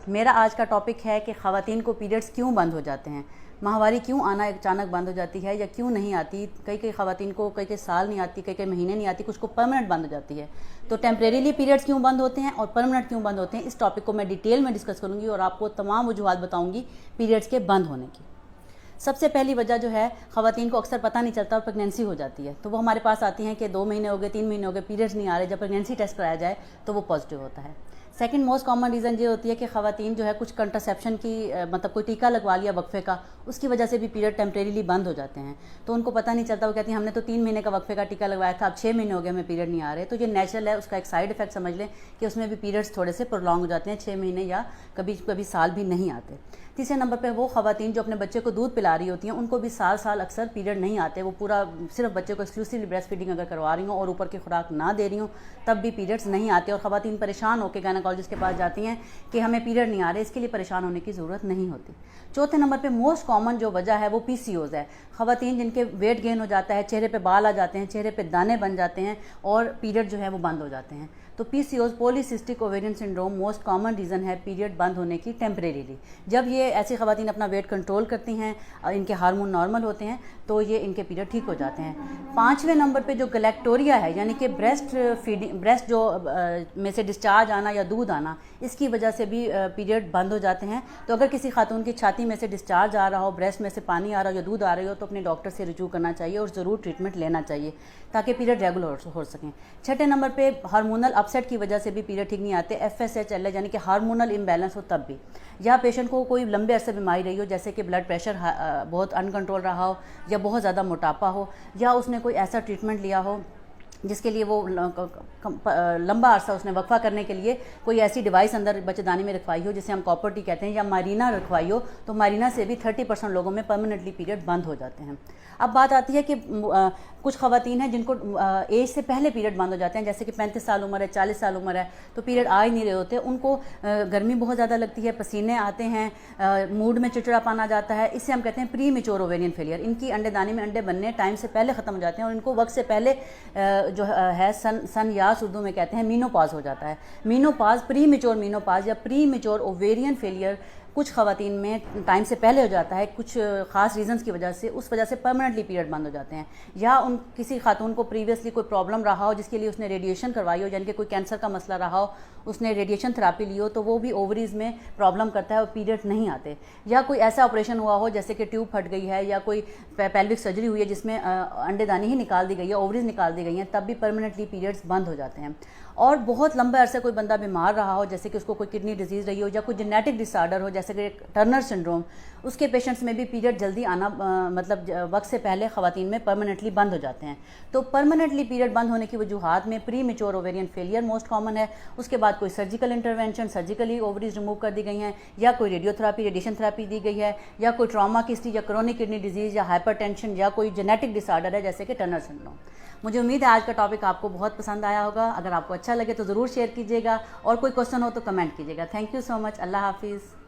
मेरा आज का टॉपिक है कि ख़वातीन को पीरियड्स क्यों बंद हो जाते हैं, माहवारी क्यों आना अचानक बंद हो जाती है या क्यों नहीं आती। कई ख़वातीन को कई साल नहीं आती, कई महीने नहीं आती, कुछ को परमानेंट बंद हो जाती है। तो टेम्परेरीली पीरियड्स क्यों बंद होते हैं और परमानेंट क्यों बंद होते हैं, इस टॉपिक को मैं डिटेल में डिस्कस करूँगी और आपको तमाम वजूहात बताऊँगी पीरियड्स के बंद होने की। सबसे पहली वजह जो है, ख़वातीन को अक्सर पता नहीं चलता और प्रेगनेंसी हो जाती है, तो वो हमारे पास आती हैं कि 2 महीने हो गए, 3 महीने हो गए, पीरियड्स नहीं आ रहे। जब प्रेगनेंसी टेस्ट कराया जाए तो वो पॉजिटिव होता है। सेकंड मोस्ट कॉमन रीज़न ये होती है कि ख़वातीन जो है कुछ कंट्रासेप्शन की मतलब कोई टीका लगवा लिया वक्फे का, उसकी वजह से भी पीरियड टेम्परेरीली बंद हो जाते हैं। तो उनको पता नहीं चलता, वो कहती हैं हमने तो 3 महीने का वक्फे का टीका लगवाया था, अब 6 महीने हो गए हमें पीरियड नहीं आ रहे। तो ये नेचुरल है, उसका एक साइड इफेक्ट समझ लें कि उसमें भी पीरियड्स थोड़े से प्रोलॉन्ग हो जाते हैं, 6 महीने या कभी कभी साल भी नहीं आते। तीसरे नंबर पर वो ख़वातीन जो अपने बच्चे को दूध पिला रही होती हैं, उनको भी साल अक्सर पीरियड नहीं आते। वो पूरा सिर्फ बच्चे को एक्सक्लूसिवली ब्रेस्ट फीडिंग अगर करवा रही हूँ और ऊपर की खुराक ना दे रही हूँ तब भी पीरियड्स नहीं आते और ख़वातीन परेशान होकर गायनेकोलॉजिस्ट के पास जाती हैं कि हमें पीरियड नहीं आ रहे। इसके लिए परेशान होने की ज़रूरत नहीं होती। चौथे नंबर पे मोस्ट कॉमन जो वजह है वो PCOS है। ख़वातीन जिनके वेट गेन हो जाता है, चेहरे पे बाल आ जाते हैं, चेहरे पे दाने बन जाते हैं और पीरियड जो है वो बंद हो जाते हैं। तो PCOS polycystic ovarian syndrome most common reason है पीरियड बंद होने की टेम्परेरीली। जब ये ऐसी ख़वातीन अपना वेट कंट्रोल करती हैं और इनके हार्मोन नॉर्मल होते हैं तो ये इनके पीरियड ठीक हो जाते हैं। 5वें नंबर पे जो गैलेक्टोरिया है, यानी कि ब्रेस्ट जो में से डिस्चार्ज आना या दूध आना, इसकी वजह से भी पीरियड बंद हो जाते हैं। तो अगर किसी खातून की छाती में से डिस्चार्ज आ रहा हो, ब्रेस्ट में से पानी आ रहा हो या दूध आ रही हो तो अपने डॉक्टर से रुजू करना चाहिए और ज़रूर ट्रीटमेंट लेना चाहिए ताकि पीरियड रेगुलर हो सकें। 6ठे नंबर पे हार्मोनल अपसेट की वजह से भी पीरियड ठीक नहीं आते। FSH LH यानी कि हार्मोनल इम्बैलेंस हो तब भी, या पेशेंट को कोई लंबे अरसे बीमारी रही हो जैसे कि ब्लड प्रेशर बहुत अनकंट्रोल रहा हो या बहुत ज़्यादा मोटापा हो या उसने कोई ऐसा ट्रीटमेंट लिया हो जिसके लिए वो लंबा अरसा उसने वक्फा करने के लिए कोई ऐसी डिवाइस अंदर बच्चेदानी में रखवाई हो जिसे हम कॉपर टी कहते हैं या मारीना रखवाई हो, तो मारीना से भी 30% लोगों में परमानेंटली पीरियड बंद हो जाते हैं। अब बात आती है कि कुछ ख़वातीन हैं जिनको एज से पहले पीरियड बंद हो जाते हैं, जैसे कि 35 साल उम्र है, 40 साल उम्र है, तो पीरियड आ ही नहीं रहे होते। उनको गर्मी बहुत ज़्यादा लगती है, पसीने आते हैं, मूड में चिड़चिड़ापन आ जाता है। इससे हम कहते हैं प्री मेच्योर ओवेरियन फेलियर। इनकी अंडेदानी में अंडे बनने टाइम से पहले ख़त्म हो जाते हैं और इनको वक्त से पहले जो है सनयास उर्दू में कहते हैं मीनोपॉज हो जाता है। मीनोपॉज, प्री मेच्योर मीनोपॉज या प्री मेच्योर ओवेरियन फेलियर कुछ ख़वातीन में टाइम से पहले हो जाता है, कुछ ख़ास रीजंस की वजह से, उस वजह से परमानेंटली पीरियड बंद हो जाते हैं। या उन किसी खातून को प्रीवियसली कोई प्रॉब्लम रहा हो जिसके लिए उसने रेडिएशन करवाई हो, यानी कि कोई कैंसर का मसला रहा हो, उसने रेडिएशन थेरापी ली हो तो वो भी ओवरीज में प्रॉब्लम करता है और पीरियड नहीं आते। या कोई ऐसा ऑपरेशन हुआ हो जैसे कि ट्यूब फट गई है या कोई पेल्विक सर्जरी हुई है जिसमें अंडेदानी ही निकाल दी गई है, ओवरीज निकाल दी गई हैं, तब भी परमानेंटली पीरियड्स बंद हो जाते हैं। और बहुत लंबे अरसे कोई बंदा बीमार रहा हो जैसे कि उसको कोई किडनी डिजीज़ रही हो या कोई जेनेटिक डिसऑर्डर हो जैसे कि टर्नर सिंड्रोम, उसके पेशेंट्स में भी पीरियड जल्दी आना मतलब वक्त से पहले ख़वातीन में परमानेंटली बंद हो जाते हैं। तो परमानेंटली पीरियड बंद होने की वजूहात में pre mature ovarian failure most common है। उसके बाद कोई surgical intervention, surgically ovaries remove कर दी गई हैं, या कोई रेडियोथेरापी, रेडिएशन थेरापी दी गई है, या कोई ट्रॉमा की स्थिति या क्रोनिक किडनी डिजीज़ या हाइपरटेंशन या कोई जेनेटिक डिसऑर्डर है जैसे कि टर्नर सिंड्रोम। मुझे उम्मीद है आज का टॉपिक आपको बहुत पसंद आया होगा। अगर आपको अच्छा लगे तो ज़रूर शेयर कीजिएगा और कोई क्वेश्चन हो तो कमेंट कीजिएगा। Thank you so much. अल्लाह हाफिज़।